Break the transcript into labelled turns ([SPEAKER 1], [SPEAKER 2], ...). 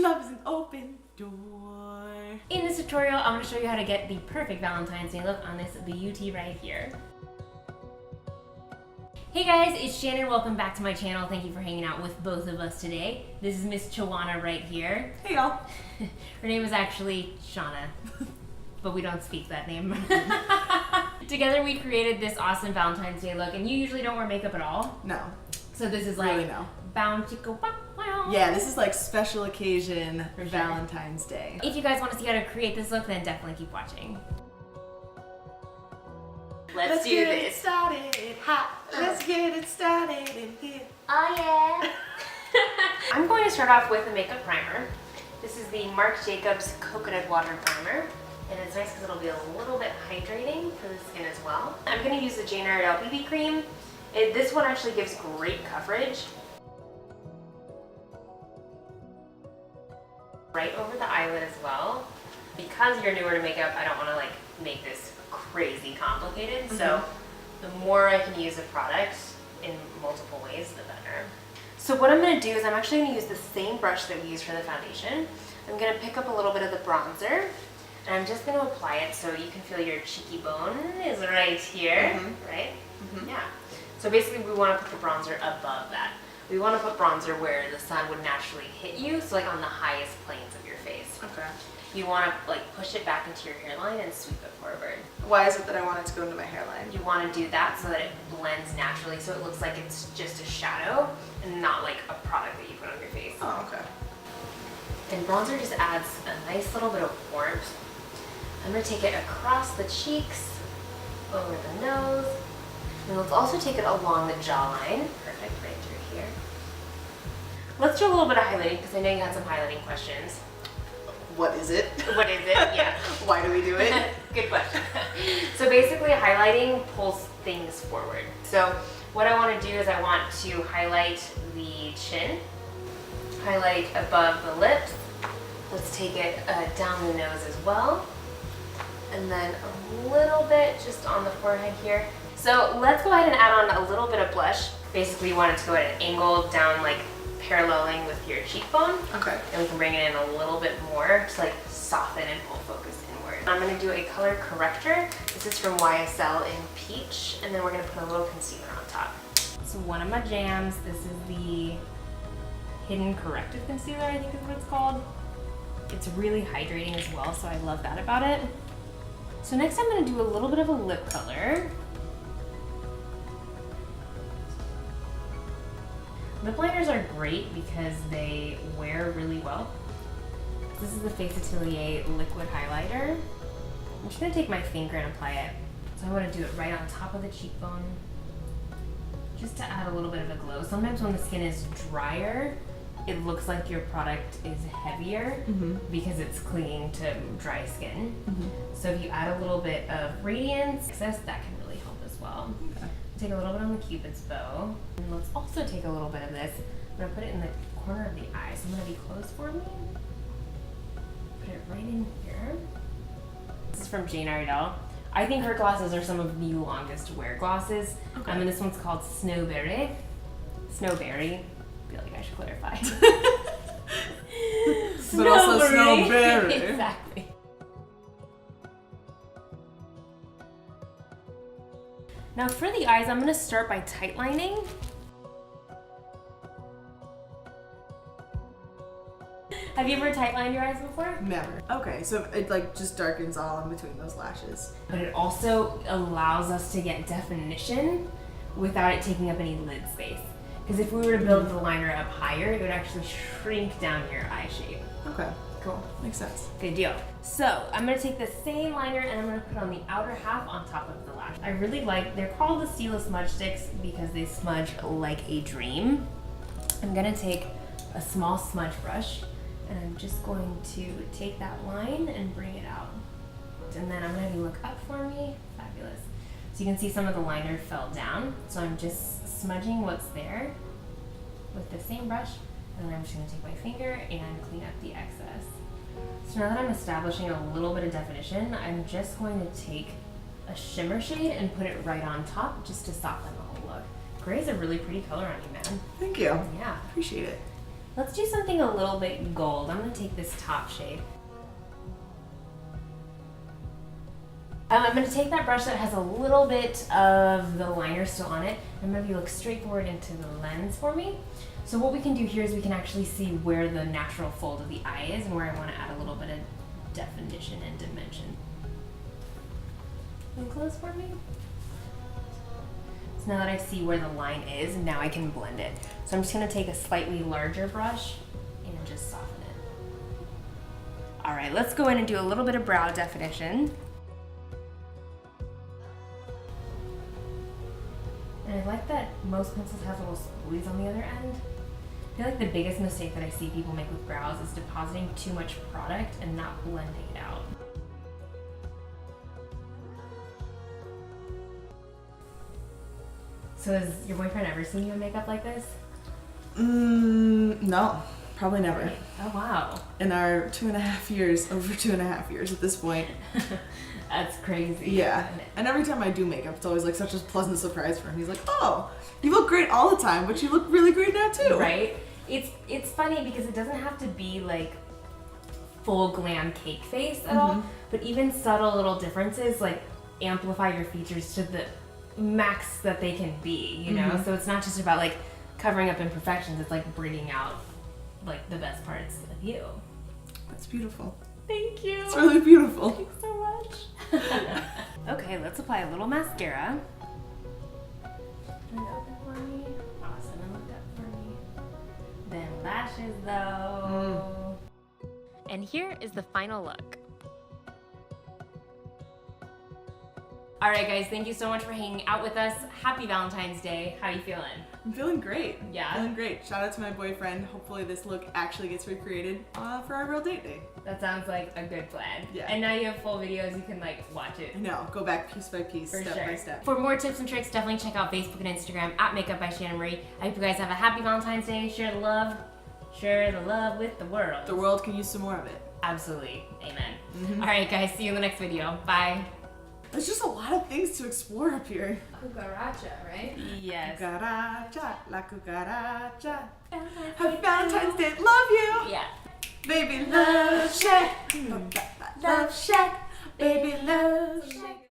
[SPEAKER 1] Love is an open door.
[SPEAKER 2] In this tutorial, I'm going to show you how to get the perfect Valentine's Day look on this beauty right here. Hey guys, it's Shannon. Welcome back to my channel. Thank you for hanging out with both of us today. This is Miss Chawana right here.
[SPEAKER 1] Hey y'all.
[SPEAKER 2] Her name is actually Shauna, but we don't speak that name. Together we created this awesome Valentine's Day look, and you usually don't wear makeup at all.
[SPEAKER 1] No.
[SPEAKER 2] So this is like
[SPEAKER 1] really no.
[SPEAKER 2] bound to go wow.
[SPEAKER 1] Yeah, this is like special occasion
[SPEAKER 2] For sure.
[SPEAKER 1] Valentine's Day.
[SPEAKER 2] If you guys want to see how to create this look, then definitely keep watching. Let's do
[SPEAKER 1] get
[SPEAKER 2] this.
[SPEAKER 1] It started hot. Let's get it started in here.
[SPEAKER 2] Oh yeah. I'm going to start off with a makeup primer. This is the Marc Jacobs Coconut Water Primer. And it's nice because it'll be a little bit hydrating for the skin as well. I'm going to use the Jane Iredale BB Cream. This one actually gives great coverage. Right over the eyelid as well. Because you're newer to makeup, I don't want to like make this crazy complicated. So the more I can use a product in multiple ways, the better. So what I'm going to do is I'm actually going to use the same brush that we used for the foundation. I'm going to pick up a little bit of the bronzer, and I'm just going to apply it so you can feel your cheeky bone is right here, right? Yeah. So basically we want to put the bronzer above that. We want to put bronzer where the sun would naturally hit you, so like on the highest planes of your face.
[SPEAKER 1] Okay.
[SPEAKER 2] You want to like push it back into your hairline and sweep it forward.
[SPEAKER 1] Why is it that I want it to go into my hairline?
[SPEAKER 2] You want to do that so that it blends naturally, so it looks like it's just a shadow and not like a product that you put on your face.
[SPEAKER 1] Oh, okay.
[SPEAKER 2] And bronzer just adds a nice little bit of warmth. I'm going to take it across the cheeks, over the nose, and let's also take it along the jawline. Perfect, right through here. Let's do a little bit of highlighting because I know you had some highlighting questions.
[SPEAKER 1] What is it?
[SPEAKER 2] What is it? Yeah.
[SPEAKER 1] Why do we do it?
[SPEAKER 2] Good question. So basically highlighting pulls things forward. So what I want to do is I want to highlight the chin, highlight above the lips. Let's take it down the nose as well. And then a little bit just on the forehead here. So let's go ahead and add on a little bit of blush. Basically you want it to go at an angle down, like paralleling with your cheekbone.
[SPEAKER 1] Okay.
[SPEAKER 2] And we can bring it in a little bit more to like soften and pull focus inward. I'm going to do a color corrector. This is from YSL in Peach, and then we're going to put a little concealer on top. So one of my jams, this is the Hidden Corrective Concealer, I think is what it's called. It's really hydrating as well, so I love that about it. So next I'm going to do a little bit of a lip color. Lip liners are great because they wear really well. This is the Face Atelier liquid highlighter. I'm just going to take my finger and apply it. So I want to do it right on top of the cheekbone, just to add a little bit of a glow. Sometimes when the skin is drier, it looks like your product is heavier because it's clinging to dry skin. So if you add a little bit of radiance, excess, that can really help as well. Okay. Take a little bit on the Cupid's bow. And let's also take a little bit of this. I'm going to put it in the corner of the eye. So I'm going to be close for me. Put it right in here. This is from Jane Iredale. I think her glosses are some of the longest wear glosses.
[SPEAKER 1] Okay.
[SPEAKER 2] And this one's called Snowberry. Snowberry. I feel like I should clarify.
[SPEAKER 1] But also Snowberry.
[SPEAKER 2] Exactly. Now for the eyes, I'm going to start by tight lining. Have you ever tight lined your eyes before?
[SPEAKER 1] Never. Okay, so it like just darkens all in between those lashes.
[SPEAKER 2] But it also allows us to get definition without it taking up any lid space. Because if we were to build the liner up higher, it would actually shrink down your eye shape.
[SPEAKER 1] Okay.
[SPEAKER 2] Cool.
[SPEAKER 1] Makes sense.
[SPEAKER 2] Good deal. So I'm going to take the same liner and I'm going to put on the outer half on top of the lash. I really like, they're called the Stila Smudge Sticks because they smudge like a dream. I'm going to take a small smudge brush and I'm just going to take that line and bring it out. And then I'm going to have you look up for me. Fabulous. So you can see some of the liner fell down. So I'm just smudging what's there with the same brush. And then I'm just going to take my finger and clean up the excess. So now that I'm establishing a little bit of definition, I'm just going to take a shimmer shade and put it right on top just to soften the whole look. Gray is a really pretty color on you, man.
[SPEAKER 1] Thank you.
[SPEAKER 2] Yeah.
[SPEAKER 1] Appreciate it.
[SPEAKER 2] Let's do something a little bit gold. I'm gonna take this top shade. I'm gonna take that brush that has a little bit of the liner still on it. I'm gonna look straight forward into the lens for me. So what we can do here is we can actually see where the natural fold of the eye is and where I wanna add a little bit of definition and dimension. Come close for me. So now that I see where the line is, now I can blend it. So I'm just gonna take a slightly larger brush and just soften it. All right, let's go in and do a little bit of brow definition. And I like that most pencils have little spoolies on the other end. I feel like the biggest mistake that I see people make with brows is depositing too much product and not blending it out. So has your boyfriend ever seen you in makeup like this?
[SPEAKER 1] No, probably never.
[SPEAKER 2] Oh wow.
[SPEAKER 1] In our over 2.5 years at this point.
[SPEAKER 2] That's crazy.
[SPEAKER 1] Yeah. And every time I do makeup, it's always like such a pleasant surprise for him. He's like, oh, you look great all the time, but you look really great now too.
[SPEAKER 2] Right? It's funny because it doesn't have to be like full glam cake face at all, but even subtle little differences like amplify your features to the max that they can be, you know? So it's not just about like covering up imperfections, it's like bringing out like the best parts of you.
[SPEAKER 1] That's beautiful.
[SPEAKER 2] Thank you.
[SPEAKER 1] It's really beautiful.
[SPEAKER 2] Thanks so much. Okay, let's apply a little mascara. Can you open for me? Awesome, and look up for me. Then lashes though. And here is the final look. All right, guys, thank you so much for hanging out with us. Happy Valentine's Day. How you feeling?
[SPEAKER 1] I'm feeling great.
[SPEAKER 2] Yeah?
[SPEAKER 1] Feeling great. Shout out to my boyfriend. Hopefully this look actually gets recreated for our real date day.
[SPEAKER 2] That sounds like a good plan.
[SPEAKER 1] Yeah.
[SPEAKER 2] And now you have full videos, you can like watch it.
[SPEAKER 1] No, go back piece by piece,
[SPEAKER 2] For
[SPEAKER 1] step
[SPEAKER 2] sure.
[SPEAKER 1] by step.
[SPEAKER 2] For more tips and tricks, definitely check out Facebook and Instagram at MakeupByShannonMarie. I hope you guys have a happy Valentine's Day. Share the love. Share the love with the world.
[SPEAKER 1] The world can use some more of it.
[SPEAKER 2] Absolutely. Amen. All right, guys. See you in the next video. Bye.
[SPEAKER 1] There's just a lot of things to explore up here.
[SPEAKER 3] Cucaracha, right?
[SPEAKER 2] Yes.
[SPEAKER 1] Cucaracha, la cucaracha.
[SPEAKER 2] Valentine's
[SPEAKER 1] Happy Valentine's Day. Love you.
[SPEAKER 2] Yeah.
[SPEAKER 1] Baby love shack. Love shack. Baby love shack.